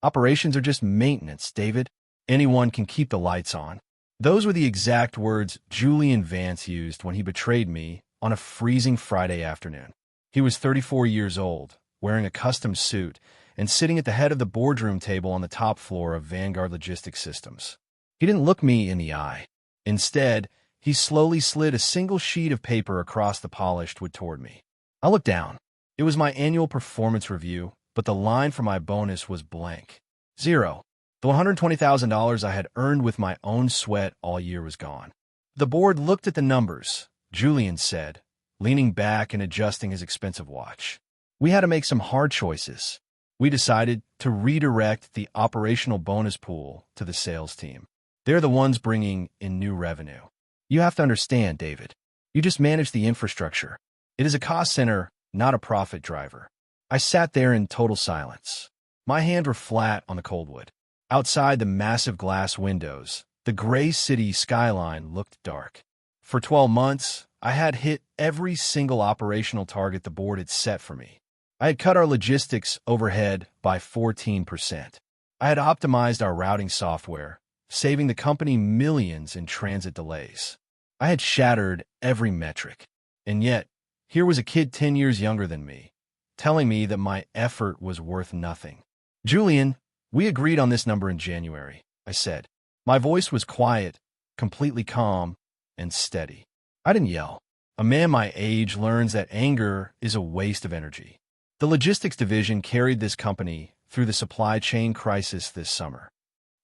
Operations are just maintenance, David. Anyone can keep the lights on. Those were the exact words Julian Vance used when he betrayed me on a freezing Friday afternoon. He was 34 years old, wearing a custom suit, and sitting at the head of the boardroom table on the top floor of Vanguard Logistics Systems. He didn't look me in the eye. Instead, he slowly slid a single sheet of paper across the polished wood toward me. I looked down. It was my annual performance review, but the line for my bonus was blank. Zero. The $120,000 I had earned with my own sweat all year was gone. The board looked at the numbers, Julian said, leaning back and adjusting his expensive watch. We had to make some hard choices. We decided to redirect the operational bonus pool to the sales team. They're the ones bringing in new revenue. You have to understand, David. You just manage the infrastructure. It is a cost center, not a profit driver. I sat there in total silence. My hands were flat on the cold wood. Outside the massive glass windows, the gray city skyline looked dark. For 12 months, I had hit every single operational target the board had set for me. I had cut our logistics overhead by 14%. I had optimized our routing software, saving the company millions in transit delays. I had shattered every metric. And yet, here was a kid 10 years younger than me, telling me that my effort was worth nothing. Julian, we agreed on this number in January, I said. My voice was quiet, completely calm, and steady. I didn't yell. A man my age learns that anger is a waste of energy. The logistics division carried this company through the supply chain crisis this summer.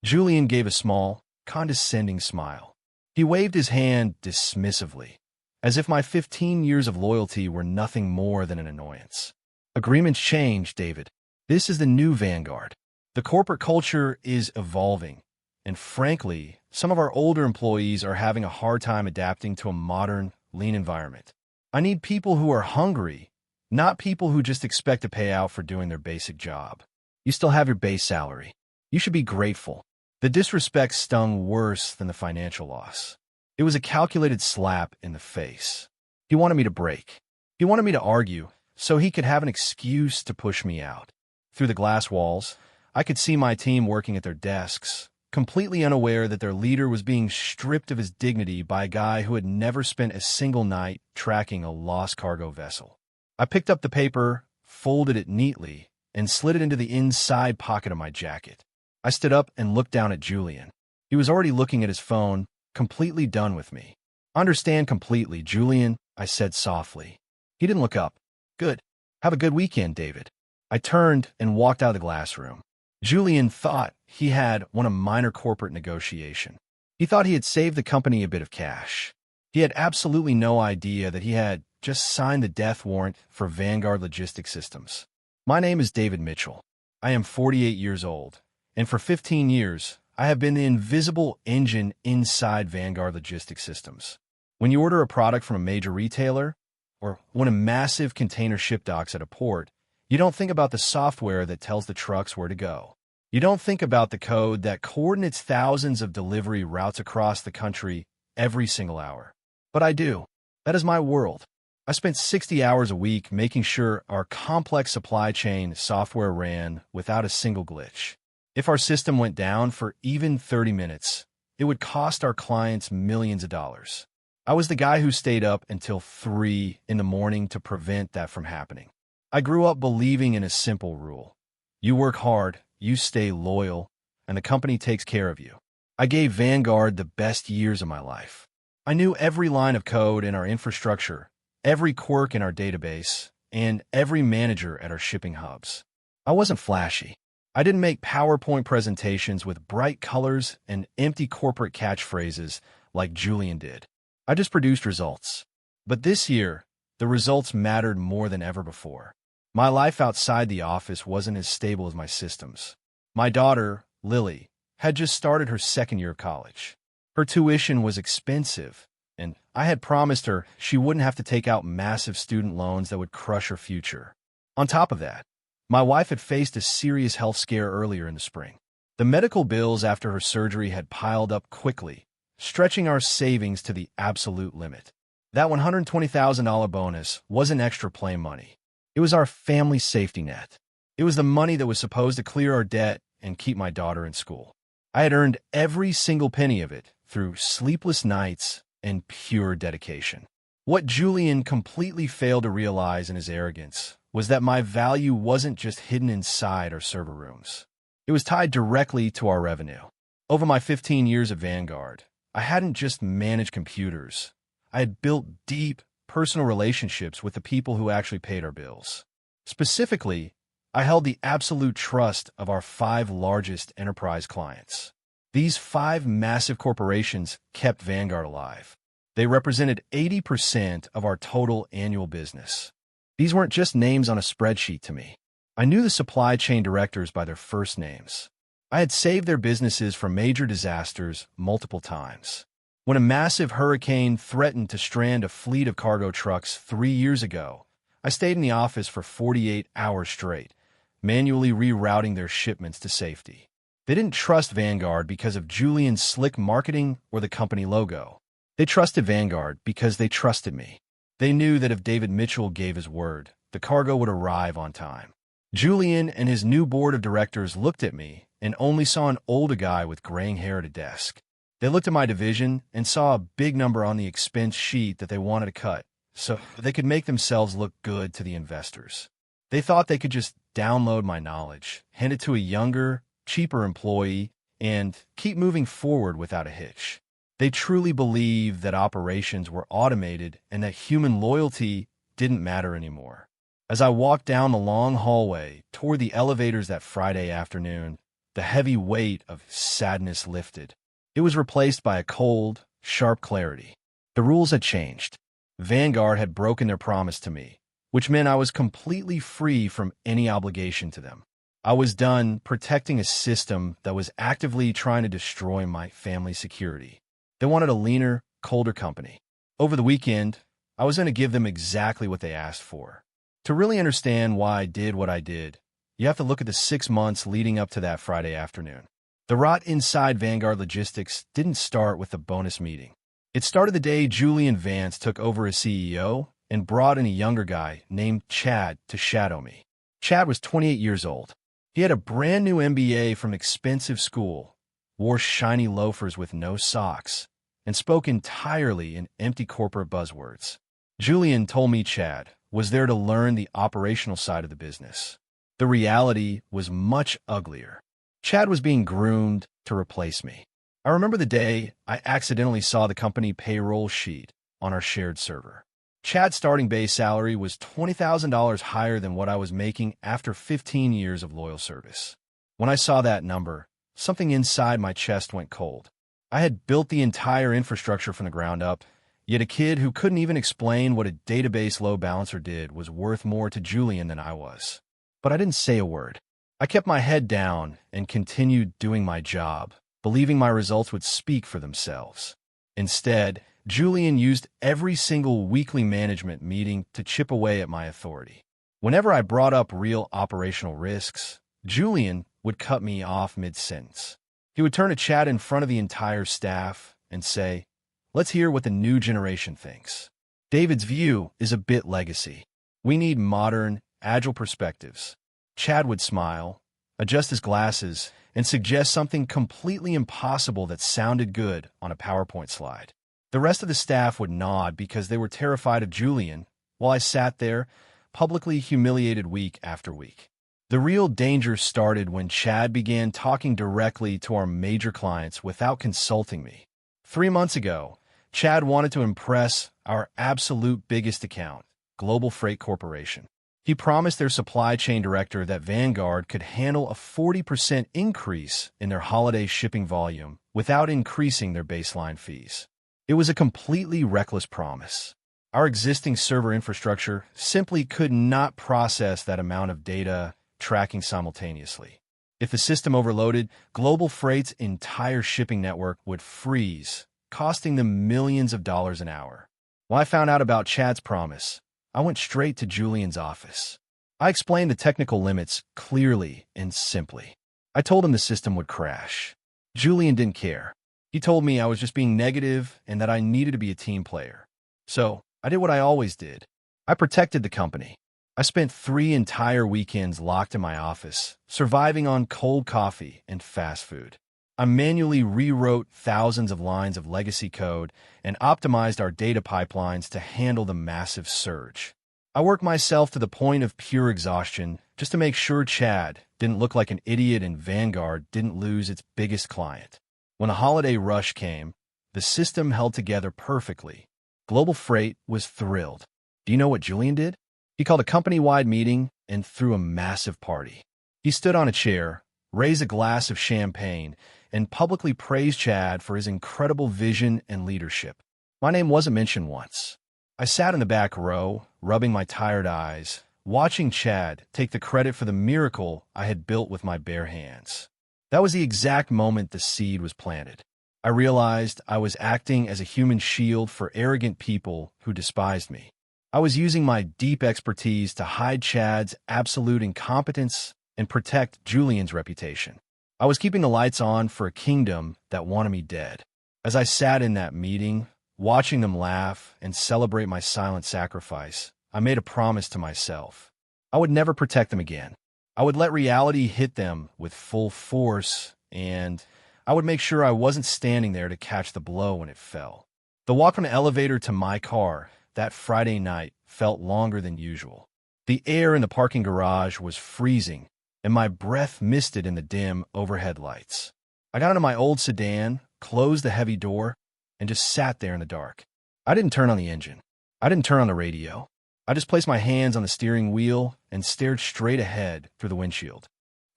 Julian gave a small, condescending smile. He waved his hand dismissively, as if my 15 years of loyalty were nothing more than an annoyance. Agreements change, David. This is the new Vanguard. The corporate culture is evolving, and frankly, some of our older employees are having a hard time adapting to a modern, lean environment. I need people who are hungry, not people who just expect a payout for doing their basic job. You still have your base salary. You should be grateful. The disrespect stung worse than the financial loss. It was a calculated slap in the face. He wanted me to break. He wanted me to argue, so he could have an excuse to push me out. Through the glass walls, I could see my team working at their desks, completely unaware that their leader was being stripped of his dignity by a guy who had never spent a single night tracking a lost cargo vessel. I picked up the paper, folded it neatly, and slid it into the inside pocket of my jacket. I stood up and looked down at Julian. He was already looking at his phone, completely done with me. Understand completely, Julian, I said softly. He didn't look up. Good. Have a good weekend, David. I turned and walked out of the glass room. Julian thought he had won a minor corporate negotiation. He thought he had saved the company a bit of cash. He had absolutely no idea that he had just signed the death warrant for Vanguard Logistics Systems. My name is David Mitchell. I am 48 years old, and for 15 years, I have been the invisible engine inside Vanguard Logistics Systems. When you order a product from a major retailer, or when a massive container ship docks at a port, you don't think about the software that tells the trucks where to go. You don't think about the code that coordinates thousands of delivery routes across the country every single hour. But I do. That is my world. I spent 60 hours a week making sure our complex supply chain software ran without a single glitch. If our system went down for even 30 minutes, it would cost our clients millions of dollars. I was the guy who stayed up until 3 in the morning to prevent that from happening. I grew up believing in a simple rule. You work hard, you stay loyal, and the company takes care of you. I gave Vanguard the best years of my life. I knew every line of code in our infrastructure, every quirk in our database, and every manager at our shipping hubs. I wasn't flashy. I didn't make PowerPoint presentations with bright colors and empty corporate catchphrases like Julian did. I just produced results. But this year, the results mattered more than ever before. My life outside the office wasn't as stable as my systems. My daughter, Lily, had just started her second year of college. Her tuition was expensive, and I had promised her she wouldn't have to take out massive student loans that would crush her future. On top of that, my wife had faced a serious health scare earlier in the spring. The medical bills after her surgery had piled up quickly, stretching our savings to the absolute limit. That $120,000 bonus wasn't extra play money. It was our family safety net. It was the money that was supposed to clear our debt and keep my daughter in school. I had earned every single penny of it through sleepless nights and pure dedication. What Julian completely failed to realize in his arrogance was that my value wasn't just hidden inside our server rooms. It was tied directly to our revenue. Over my 15 years at Vanguard, I hadn't just managed computers. I had built deep, personal relationships with the people who actually paid our bills. Specifically, I held the absolute trust of our 5 largest enterprise clients. These 5 massive corporations kept Vanguard alive. They represented 80% of our total annual business. These weren't just names on a spreadsheet to me. I knew the supply chain directors by their first names. I had saved their businesses from major disasters multiple times. When a massive hurricane threatened to strand a fleet of cargo trucks 3 years ago, I stayed in the office for 48 hours straight, manually rerouting their shipments to safety. They didn't trust Vanguard because of Julian's slick marketing or the company logo. They trusted Vanguard because they trusted me. They knew that if David Mitchell gave his word, the cargo would arrive on time. Julian and his new board of directors looked at me and only saw an older guy with graying hair at a desk. They looked at my division and saw a big number on the expense sheet that they wanted to cut, so they could make themselves look good to the investors. They thought they could just download my knowledge, hand it to a younger, cheaper employee, and keep moving forward without a hitch. They truly believed that operations were automated and that human loyalty didn't matter anymore. As I walked down the long hallway toward the elevators that Friday afternoon, the heavy weight of sadness lifted. It was replaced by a cold, sharp clarity. The rules had changed. Vanguard had broken their promise to me, which meant I was completely free from any obligation to them. I was done protecting a system that was actively trying to destroy my family's security. They wanted a leaner, colder company. Over the weekend, I was going to give them exactly what they asked for. To really understand why I did what I did, you have to look at the 6 months leading up to that Friday afternoon. The rot inside Vanguard Logistics didn't start with a bonus meeting. It started the day Julian Vance took over as CEO and brought in a younger guy named Chad to shadow me. Chad was 28 years old. He had a brand new MBA from expensive school, wore shiny loafers with no socks, and spoke entirely in empty corporate buzzwords. Julian told me Chad was there to learn the operational side of the business. The reality was much uglier. Chad was being groomed to replace me. I remember the day I accidentally saw the company payroll sheet on our shared server. Chad's starting base salary was $20,000 higher than what I was making after 15 years of loyal service. When I saw that number, something inside my chest went cold. I had built the entire infrastructure from the ground up, yet a kid who couldn't even explain what a database load balancer did was worth more to Julian than I was. But I didn't say a word. I kept my head down and continued doing my job, believing my results would speak for themselves. Instead, Julian used every single weekly management meeting to chip away at my authority. Whenever I brought up real operational risks, Julian would cut me off mid-sentence. He would turn to Chad in front of the entire staff and say, "Let's hear what the new generation thinks." David's view is a bit legacy. We need modern, agile perspectives. Chad would smile, adjust his glasses, and suggest something completely impossible that sounded good on a PowerPoint slide. The rest of the staff would nod because they were terrified of Julian, while I sat there, publicly humiliated week after week. The real danger started when Chad began talking directly to our major clients without consulting me. 3 months ago, Chad wanted to impress our absolute biggest account, Global Freight Corporation. He promised their supply chain director that Vanguard could handle a 40% increase in their holiday shipping volume without increasing their baseline fees. It was a completely reckless promise. Our existing server infrastructure simply could not process that amount of data tracking simultaneously. If the system overloaded, Global Freight's entire shipping network would freeze, costing them millions of dollars an hour. When I found out about Chad's promise, I went straight to Julian's office. I explained the technical limits clearly and simply. I told him the system would crash. Julian didn't care. He told me I was just being negative and that I needed to be a team player. So I did what I always did. I protected the company. I spent 3 entire weekends locked in my office, surviving on cold coffee and fast food. I manually rewrote thousands of lines of legacy code and optimized our data pipelines to handle the massive surge. I worked myself to the point of pure exhaustion just to make sure Chad didn't look like an idiot and Vanguard didn't lose its biggest client. When the holiday rush came, the system held together perfectly. Global Freight was thrilled. Do you know what Julian did? He called a company-wide meeting and threw a massive party. He stood on a chair, raised a glass of champagne, and publicly praised Chad for his incredible vision and leadership. My name wasn't mentioned once. I sat in the back row, rubbing my tired eyes, watching Chad take the credit for the miracle I had built with my bare hands. That was the exact moment the seed was planted. I realized I was acting as a human shield for arrogant people who despised me. I was using my deep expertise to hide Chad's absolute incompetence and protect Julian's reputation. I was keeping the lights on for a kingdom that wanted me dead. As I sat in that meeting, watching them laugh and celebrate my silent sacrifice, I made a promise to myself. I would never protect them again. I would let reality hit them with full force, and I would make sure I wasn't standing there to catch the blow when it fell. The walk from the elevator to my car that Friday night felt longer than usual. The air in the parking garage was freezing, and my breath misted in the dim overhead lights. I got into my old sedan, closed the heavy door, and just sat there in the dark. I didn't turn on the engine. I didn't turn on the radio. I just placed my hands on the steering wheel and stared straight ahead through the windshield.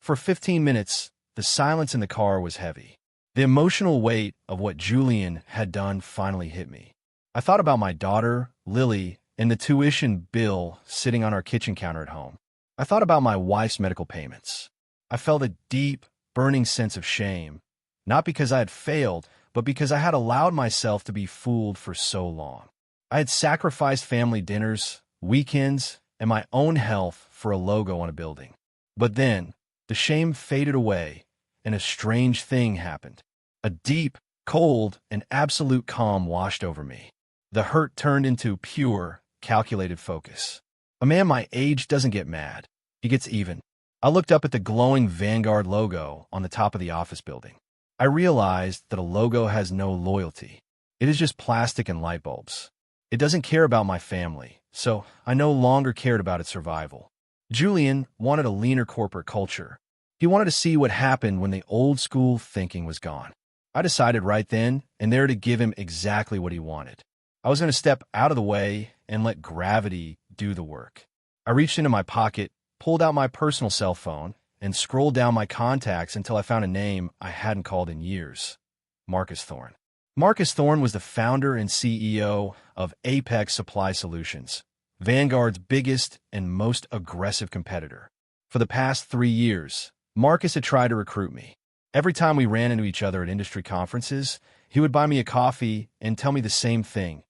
For 15 minutes, the silence in the car was heavy. The emotional weight of what Julian had done finally hit me. I thought about my daughter, Lily, and the tuition bill sitting on our kitchen counter at home. I thought about my wife's medical payments. I felt a deep, burning sense of shame, not because I had failed, but because I had allowed myself to be fooled for so long. I had sacrificed family dinners, weekends, and my own health for a logo on a building. But then, the shame faded away, and a strange thing happened. A deep, cold, and absolute calm washed over me. The hurt turned into pure, calculated focus. A man my age doesn't get mad. He gets even. I looked up at the glowing Vanguard logo on the top of the office building. I realized that a logo has no loyalty. It is just plastic and light bulbs. It doesn't care about my family, so I no longer cared about its survival. Julian wanted a leaner corporate culture. He wanted to see what happened when the old school thinking was gone. I decided right then and there to give him exactly what he wanted. I was going to step out of the way and let gravity do the work. I reached into my pocket, pulled out my personal cell phone, and scrolled down my contacts until I found a name I hadn't called in years. Marcus Thorne. Marcus Thorne was the founder and CEO of Apex Supply Solutions, Vanguard's biggest and most aggressive competitor. For the past 3 years, Marcus had tried to recruit me. Every time we ran into each other at industry conferences, he would buy me a coffee and tell me the same thing.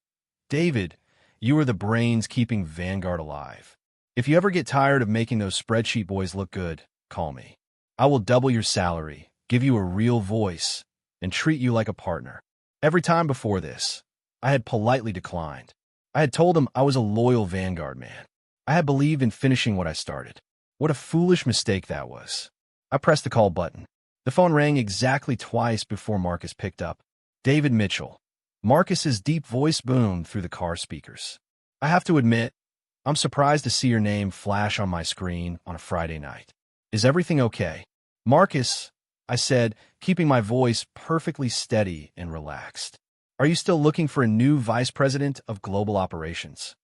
David, you are the brains keeping Vanguard alive. If you ever get tired of making those spreadsheet boys look good, call me. I will double your salary, give you a real voice, and treat you like a partner. Every time before this, I had politely declined. I had told him I was a loyal Vanguard man. I had believed in finishing what I started. What a foolish mistake that was. I pressed the call button. The phone rang exactly twice before Marcus picked up. David Mitchell. Marcus's deep voice boomed through the car speakers. I have to admit, I'm surprised to see your name flash on my screen on a Friday night. Is everything okay? Marcus, I said, keeping my voice perfectly steady and relaxed. Are you still looking for a new vice president of global operations?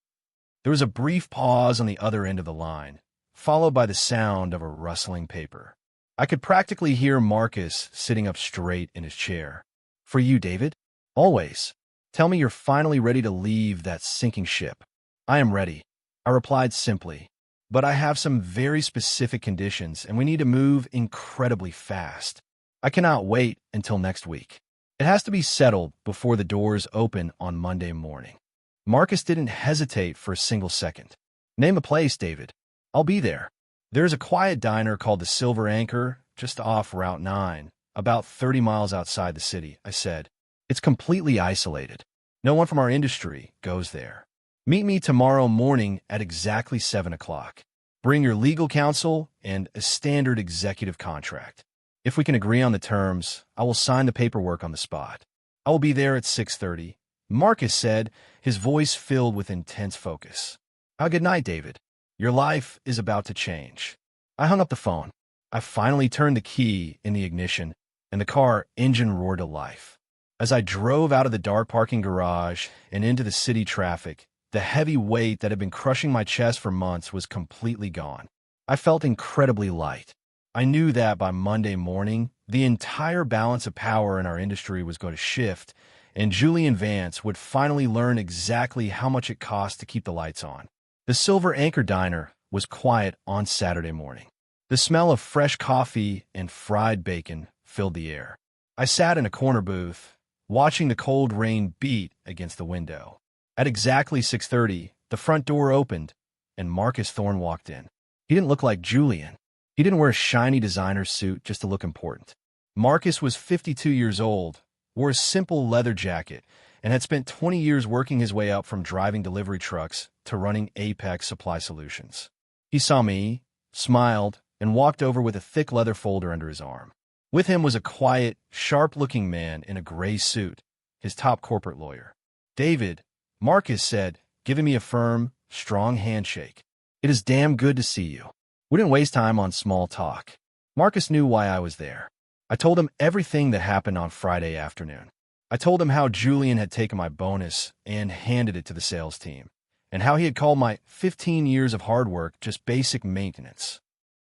There was a brief pause on the other end of the line, followed by the sound of a rustling paper. I could practically hear Marcus sitting up straight in his chair. For you, David? Always. Tell me you're finally ready to leave that sinking ship. I am ready, I replied simply. But I have some very specific conditions, and we need to move incredibly fast. I cannot wait until next week. It has to be settled before the doors open on Monday morning. Marcus didn't hesitate for a single second. Name a place, David. I'll be there. There's a quiet diner called the Silver Anchor, just off Route 9, about 30 miles outside the city, I said. It's completely isolated. No one from our industry goes there. Meet me tomorrow morning at exactly 7 o'clock. Bring your legal counsel and a standard executive contract. If we can agree on the terms, I will sign the paperwork on the spot. I will be there at 6:30, Marcus said, his voice filled with intense focus. Good night, David. Your life is about to change. I hung up the phone. I finally turned the key in the ignition, and the car engine roared to life. As I drove out of the dark parking garage and into the city traffic, the heavy weight that had been crushing my chest for months was completely gone. I felt incredibly light. I knew that by Monday morning, the entire balance of power in our industry was going to shift, and Julian Vance would finally learn exactly how much it cost to keep the lights on. The Silver Anchor Diner was quiet on Saturday morning. The smell of fresh coffee and fried bacon filled the air. I sat in a corner booth, watching the cold rain beat against the window. At exactly 6:30, the front door opened, and Marcus Thorne walked in. He didn't look like Julian. He didn't wear a shiny designer suit just to look important. Marcus was 52 years old, wore a simple leather jacket, and had spent 20 years working his way up from driving delivery trucks to running Apex Supply Solutions. He saw me, smiled, and walked over with a thick leather folder under his arm. With him was a quiet, sharp-looking man in a gray suit, his top corporate lawyer. David, Marcus said, giving me a firm, strong handshake. It is damn good to see you. We didn't waste time on small talk. Marcus knew why I was there. I told him everything that happened on Friday afternoon. I told him how Julian had taken my bonus and handed it to the sales team, and how he had called my 15 years of hard work just basic maintenance.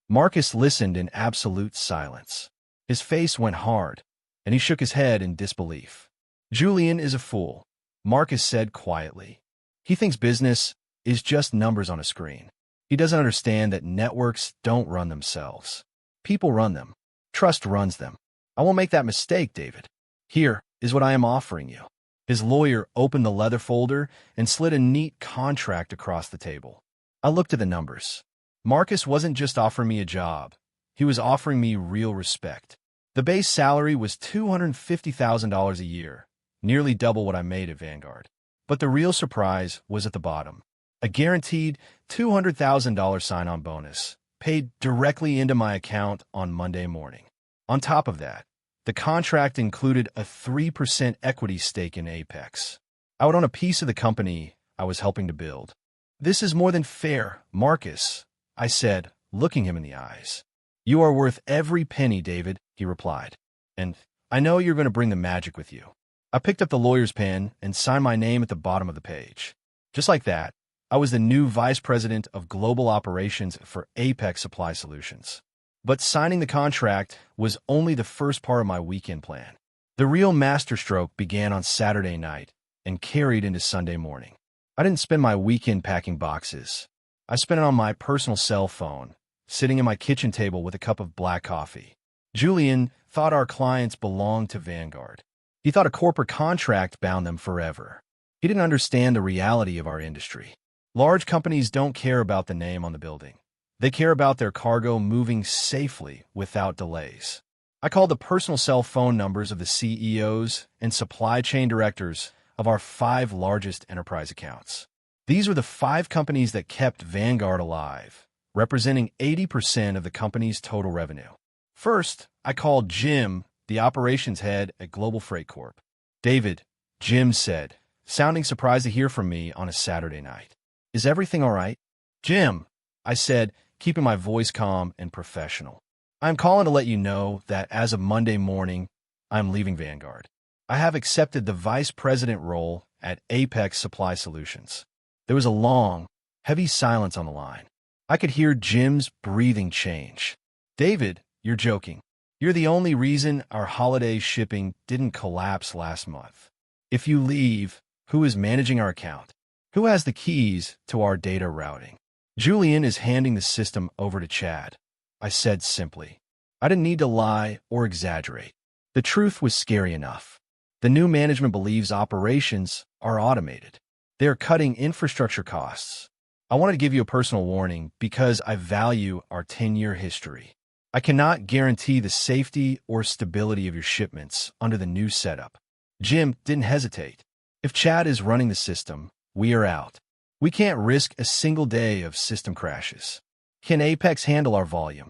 Marcus listened in absolute silence. His face went hard, and he shook his head in disbelief. Julian is a fool, Marcus said quietly. He thinks business is just numbers on a screen. He doesn't understand that networks don't run themselves. People run them. Trust runs them. I won't make that mistake, David. Here is what I am offering you. His lawyer opened the leather folder and slid a neat contract across the table. I looked at the numbers. Marcus wasn't just offering me a job. He was offering me real respect. The base salary was $250,000 a year, nearly double what I made at Vanguard. But the real surprise was at the bottom. A guaranteed $200,000 sign-on bonus, paid directly into my account on Monday morning. On top of that, the contract included a 3% equity stake in Apex. I would own a piece of the company I was helping to build. This is more than fair, Marcus, I said, looking him in the eyes. You are worth every penny, David, he replied. And I know you're going to bring the magic with you. I picked up the lawyer's pen and signed my name at the bottom of the page. Just like that, I was the new vice president of global operations for Apex Supply Solutions. But signing the contract was only the first part of my weekend plan. The real masterstroke began on Saturday night and carried into Sunday morning. I didn't spend my weekend packing boxes. I spent it on my personal cell phone, sitting at my kitchen table with a cup of black coffee. Julian thought our clients belonged to Vanguard. He thought a corporate contract bound them forever. He didn't understand the reality of our industry. Large companies don't care about the name on the building. They care about their cargo moving safely without delays. I called the personal cell phone numbers of the CEOs and supply chain directors of our 5 largest enterprise accounts. These were the 5 companies that kept Vanguard alive, representing 80% of the company's total revenue. First, I called Jim, the operations head at Global Freight Corp. David, Jim said, sounding surprised to hear from me on a Saturday night. Is everything all right? Jim, I said, keeping my voice calm and professional. I'm calling to let you know that as of Monday morning, I'm leaving Vanguard. I have accepted the vice president role at Apex Supply Solutions. There was a long, heavy silence on the line. I could hear Jim's breathing change. David, you're joking. You're the only reason our holiday shipping didn't collapse last month. If you leave, who is managing our account? Who has the keys to our data routing? Julian is handing the system over to Chad, I said simply. I didn't need to lie or exaggerate. The truth was scary enough. The new management believes operations are automated. They are cutting infrastructure costs. I wanted to give you a personal warning because I value our 10-year history. I cannot guarantee the safety or stability of your shipments under the new setup. Jim didn't hesitate. If Chad is running the system, we are out. We can't risk a single day of system crashes. Can Apex handle our volume?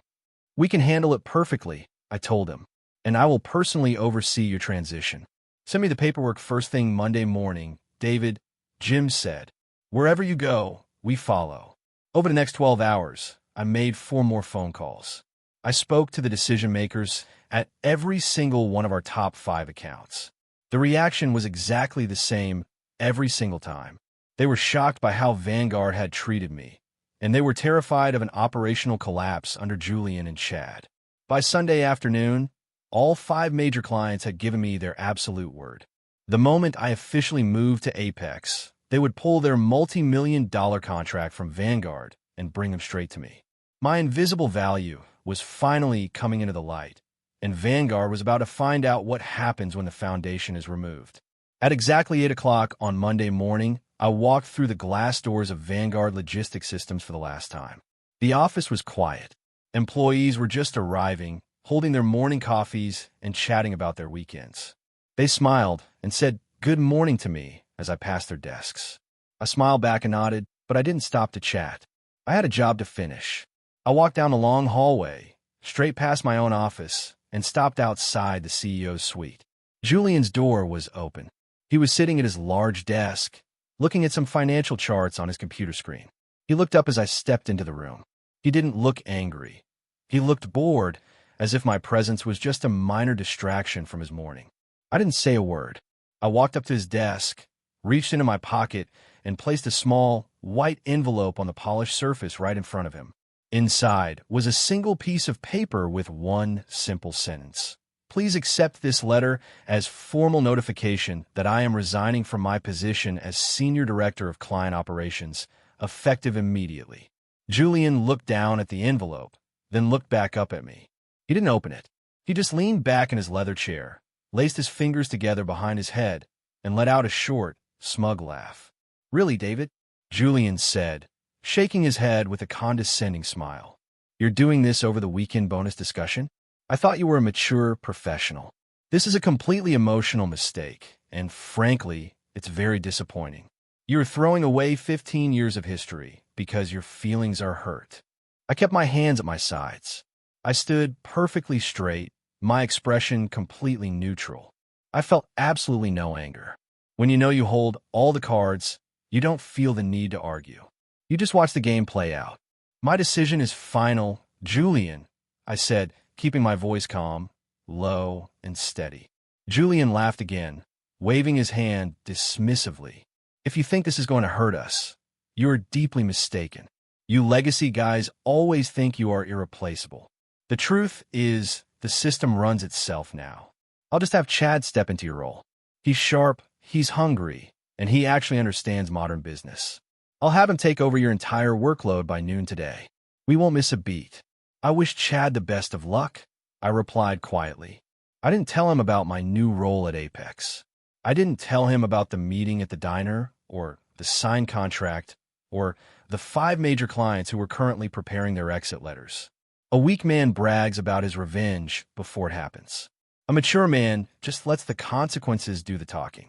We can handle it perfectly, I told him, and I will personally oversee your transition. Send me the paperwork first thing Monday morning, David, Jim said. Wherever you go, we follow. Over the next 12 hours, I made 4 more phone calls. I spoke to the decision makers at every single one of our top 5 accounts. The reaction was exactly the same every single time. They were shocked by how Vanguard had treated me, and they were terrified of an operational collapse under Julian and Chad. By Sunday afternoon, all 5 major clients had given me their absolute word. The moment I officially moved to Apex, they would pull their multi-million-dollar contract from Vanguard and bring them straight to me. My invisible value was finally coming into the light, and Vanguard was about to find out what happens when the foundation is removed. At exactly 8 o'clock on Monday morning, I walked through the glass doors of Vanguard Logistics Systems for the last time. The office was quiet. Employees were just arriving, holding their morning coffees and chatting about their weekends. They smiled and said good morning to me as I passed their desks. I smiled back and nodded, but I didn't stop to chat. I had a job to finish. I walked down a long hallway, straight past my own office, and stopped outside the CEO's suite. Julian's door was open. He was sitting at his large desk, looking at some financial charts on his computer screen. He looked up as I stepped into the room. He didn't look angry. He looked bored, as if my presence was just a minor distraction from his morning. I didn't say a word. I walked up to his desk, reached into my pocket, and placed a small, white envelope on the polished surface right in front of him. Inside was a single piece of paper with one simple sentence. Please accept this letter as formal notification that I am resigning from my position as Senior Director of Client Operations, effective immediately. Julian looked down at the envelope, then looked back up at me. He didn't open it. He just leaned back in his leather chair, laced his fingers together behind his head, and let out a short, smug laugh. Really, David? Julian said, shaking his head with a condescending smile. You're doing this over the weekend bonus discussion? I thought you were a mature professional. This is a completely emotional mistake, and frankly, it's very disappointing. You're throwing away 15 years of history because your feelings are hurt. I kept my hands at my sides. I stood perfectly straight, my expression completely neutral. I felt absolutely no anger. When you know you hold all the cards, you don't feel the need to argue. You just watch the game play out. My decision is final, Julian, I said, keeping my voice calm, low, and steady. Julian laughed again, waving his hand dismissively. If you think this is going to hurt us, you are deeply mistaken. You legacy guys always think you are irreplaceable. The truth is, the system runs itself now. I'll just have Chad step into your role. He's sharp, he's hungry, and he actually understands modern business. I'll have him take over your entire workload by noon today. We won't miss a beat. I wish Chad the best of luck, I replied quietly. I didn't tell him about my new role at Apex. I didn't tell him about the meeting at the diner, or the signed contract, or the 5 major clients who were currently preparing their exit letters. A weak man brags about his revenge before it happens. A mature man just lets the consequences do the talking.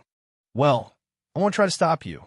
Well, I won't try to stop you,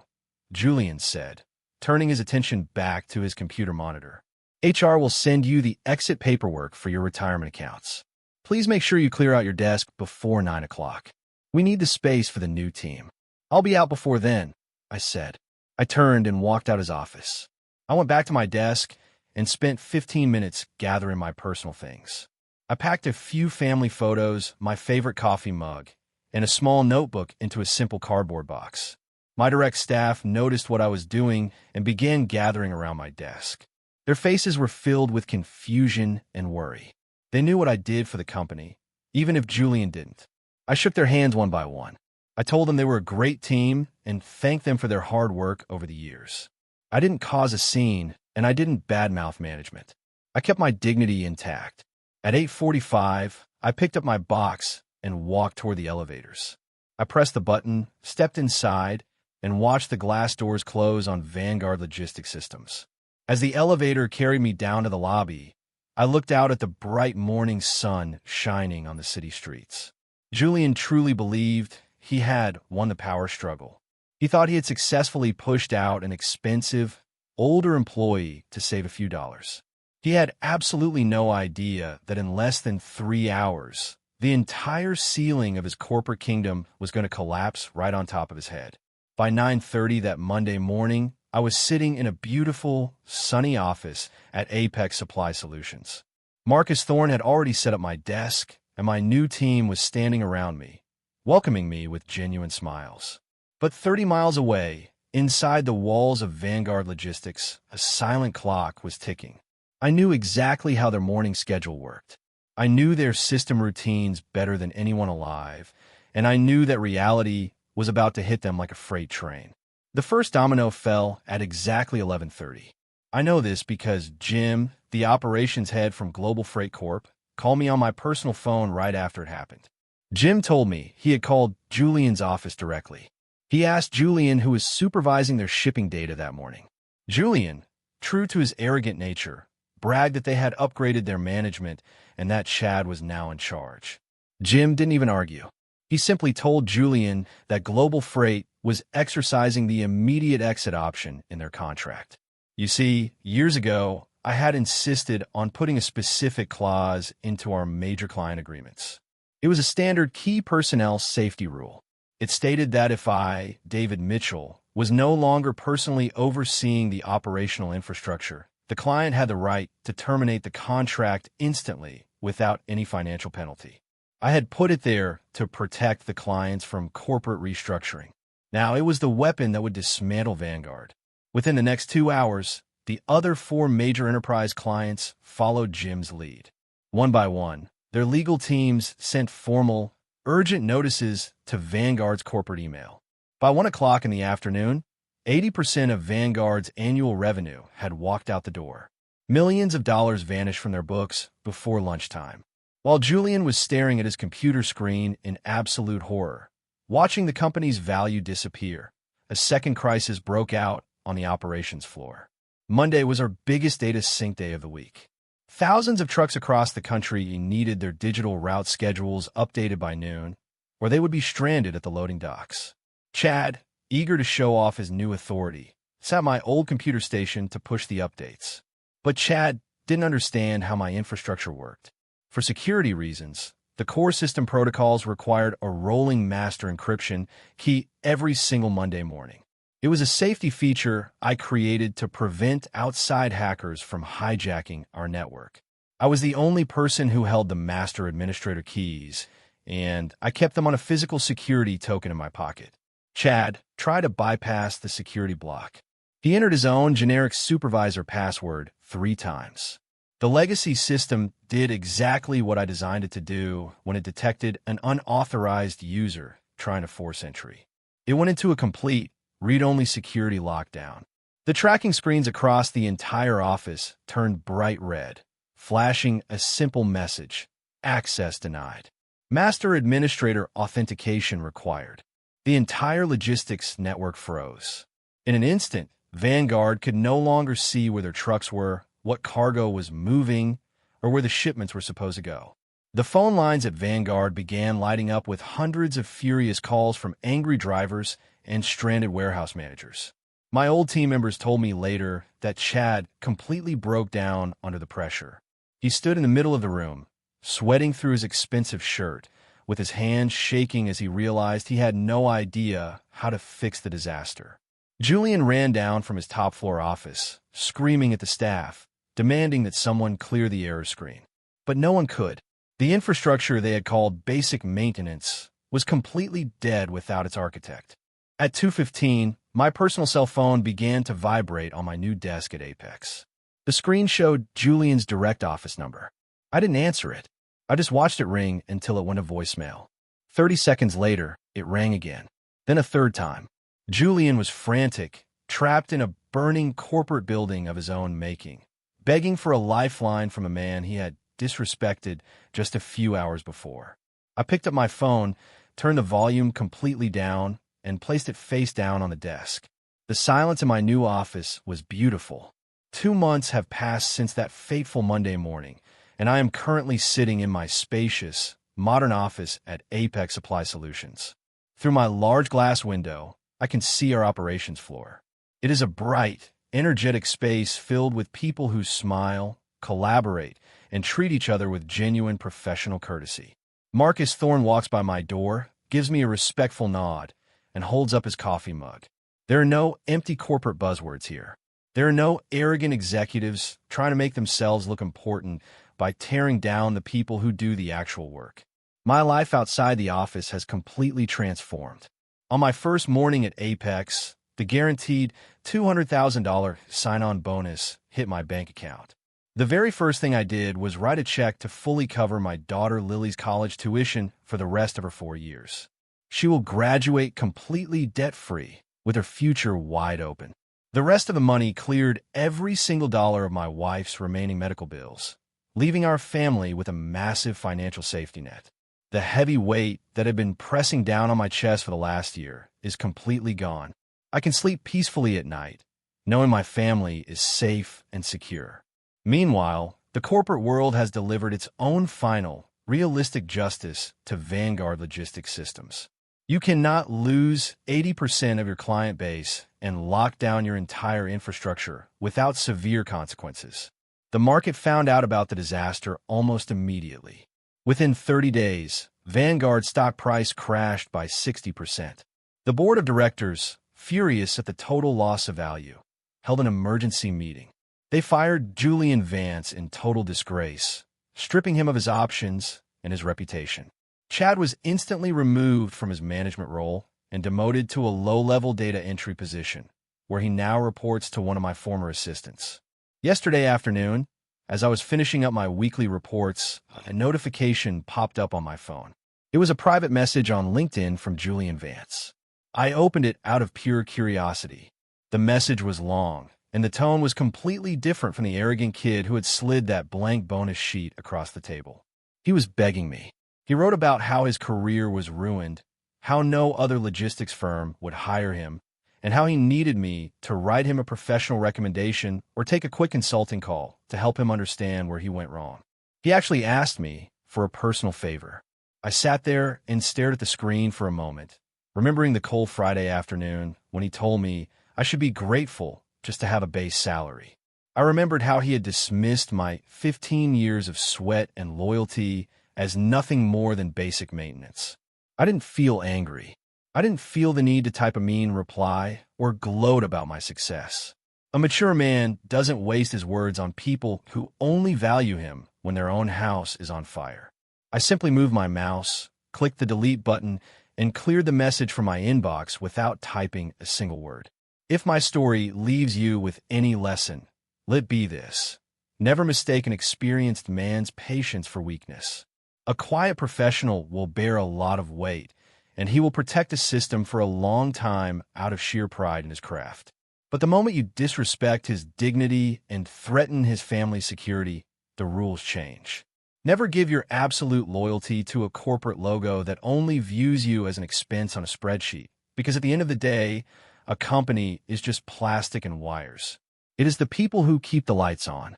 Julian said, turning his attention back to his computer monitor. HR will send you the exit paperwork for your retirement accounts. Please make sure you clear out your desk before 9 o'clock. We need the space for the new team. I'll be out before then, I said. I turned and walked out his office. I went back to my desk and spent 15 minutes gathering my personal things. I packed a few family photos, my favorite coffee mug, and a small notebook into a simple cardboard box. My direct staff noticed what I was doing and began gathering around my desk. Their faces were filled with confusion and worry. They knew what I did for the company, even if Julian didn't. I shook their hands one by one. I told them they were a great team and thanked them for their hard work over the years. I didn't cause a scene, and I didn't badmouth management. I kept my dignity intact. At 8:45, I picked up my box and walked toward the elevators. I pressed the button, stepped inside, and watched the glass doors close on Vanguard Logistics Systems. As the elevator carried me down to the lobby, I looked out at the bright morning sun shining on the city streets. Julian truly believed he had won the power struggle. He thought he had successfully pushed out an expensive, older employee to save a few dollars. He had absolutely no idea that in less than 3 hours, the entire ceiling of his corporate kingdom was going to collapse right on top of his head. By 9:30 that Monday morning, I was sitting in a beautiful, sunny office at Apex Supply Solutions. Marcus Thorne had already set up my desk, and my new team was standing around me, welcoming me with genuine smiles. But 30 miles away, inside the walls of Vanguard Logistics, a silent clock was ticking. I knew exactly how their morning schedule worked. I knew their system routines better than anyone alive, and I knew that reality was about to hit them like a freight train. The first domino fell at exactly 11:30. I know this because Jim, the operations head from Global Freight Corp, called me on my personal phone right after it happened. Jim told me he had called Julian's office directly. He asked Julian who was supervising their shipping data that morning. Julian, true to his arrogant nature, bragged that they had upgraded their management and that Chad was now in charge. Jim didn't even argue. He simply told Julian that Global Freight was exercising the immediate exit option in their contract. You see, years ago, I had insisted on putting a specific clause into our major client agreements. It was a standard key personnel safety rule. It stated that if I, David Mitchell, was no longer personally overseeing the operational infrastructure, the client had the right to terminate the contract instantly without any financial penalty. I had put it there to protect the clients from corporate restructuring. Now, it was the weapon that would dismantle Vanguard. Within the next 2 hours, the other 4 major enterprise clients followed Jim's lead. One by one, their legal teams sent formal, urgent notices to Vanguard's corporate email. By 1 o'clock in the afternoon, 80% of Vanguard's annual revenue had walked out the door. Millions of dollars vanished from their books before lunchtime. While Julian was staring at his computer screen in absolute horror, watching the company's value disappear, a second crisis broke out on the operations floor. Monday was our biggest data sync day of the week. Thousands of trucks across the country needed their digital route schedules updated by noon, or they would be stranded at the loading docks. Chad, eager to show off his new authority, sat at my old computer station to push the updates. But Chad didn't understand how my infrastructure worked. For security reasons, the core system protocols required a rolling master encryption key every single Monday morning. It was a safety feature I created to prevent outside hackers from hijacking our network. I was the only person who held the master administrator keys, and I kept them on a physical security token in my pocket. Chad tried to bypass the security block. He entered his own generic supervisor password 3 times. The legacy system did exactly what I designed it to do when it detected an unauthorized user trying to force entry. It went into a complete, read-only security lockdown. The tracking screens across the entire office turned bright red, flashing a simple message: access denied. Master administrator authentication required. The entire logistics network froze. In an instant, Vanguard could no longer see where their trucks were, what cargo was moving, or where the shipments were supposed to go. The phone lines at Vanguard began lighting up with hundreds of furious calls from angry drivers and stranded warehouse managers. My old team members told me later that Chad completely broke down under the pressure. He stood in the middle of the room, sweating through his expensive shirt, with his hands shaking as he realized he had no idea how to fix the disaster. Julian ran down from his top-floor office, screaming at the staff, demanding that someone clear the error screen. But no one could. The infrastructure they had called basic maintenance was completely dead without its architect. At 2:15, my personal cell phone began to vibrate on my new desk at Apex. The screen showed Julian's direct office number. I didn't answer it. I just watched it ring until it went to voicemail. 30 seconds later, it rang again. Then a third time. Julian was frantic, trapped in a burning corporate building of his own making, begging for a lifeline from a man he had disrespected just a few hours before. I picked up my phone, turned the volume completely down, and placed it face down on the desk. The silence in my new office was beautiful. 2 months have passed since that fateful Monday morning, and I am currently sitting in my spacious, modern office at Apex Supply Solutions. Through my large glass window, I can see our operations floor. It is a bright, energetic space filled with people who smile, collaborate, and treat each other with genuine professional courtesy. Marcus Thorne walks by my door, gives me a respectful nod, and holds up his coffee mug. There are no empty corporate buzzwords here. There are no arrogant executives trying to make themselves look important by tearing down the people who do the actual work. My life outside the office has completely transformed. On my first morning at Apex, the guaranteed $200,000 sign-on bonus hit my bank account. The very first thing I did was write a check to fully cover my daughter Lily's college tuition for the rest of her 4 years. She will graduate completely debt-free, with her future wide open. The rest of the money cleared every single dollar of my wife's remaining medical bills, leaving our family with a massive financial safety net. The heavy weight that had been pressing down on my chest for the last year is completely gone. I can sleep peacefully at night, knowing my family is safe and secure. Meanwhile, the corporate world has delivered its own final, realistic justice to Vanguard logistics systems. You cannot lose 80% of your client base and lock down your entire infrastructure without severe consequences. The market found out about the disaster almost immediately. Within 30 days, Vanguard's stock price crashed by 60%. The board of directors, furious at the total loss of value, held an emergency meeting. They fired Julian Vance in total disgrace, stripping him of his options and his reputation. Chad was instantly removed from his management role and demoted to a low-level data entry position, where he now reports to one of my former assistants. Yesterday afternoon, as I was finishing up my weekly reports, a notification popped up on my phone. It was a private message on LinkedIn from Julian Vance. I opened it out of pure curiosity. The message was long, and the tone was completely different from the arrogant kid who had slid that blank bonus sheet across the table. He was begging me. He wrote about how his career was ruined, how no other logistics firm would hire him, and how he needed me to write him a professional recommendation or take a quick consulting call to help him understand where he went wrong. He actually asked me for a personal favor. I sat there and stared at the screen for a moment, remembering the cold Friday afternoon when he told me I should be grateful just to have a base salary. I remembered how he had dismissed my 15 years of sweat and loyalty as nothing more than basic maintenance. I didn't feel angry. I didn't feel the need to type a mean reply or gloat about my success. A mature man doesn't waste his words on people who only value him when their own house is on fire. I simply moved my mouse, clicked the delete button, and cleared the message from my inbox without typing a single word. If my story leaves you with any lesson, let it be this. Never mistake an experienced man's patience for weakness. A quiet professional will bear a lot of weight, and he will protect a system for a long time out of sheer pride in his craft. But the moment you disrespect his dignity and threaten his family's security, the rules change. Never give your absolute loyalty to a corporate logo that only views you as an expense on a spreadsheet, because at the end of the day, a company is just plastic and wires. It is the people who keep the lights on,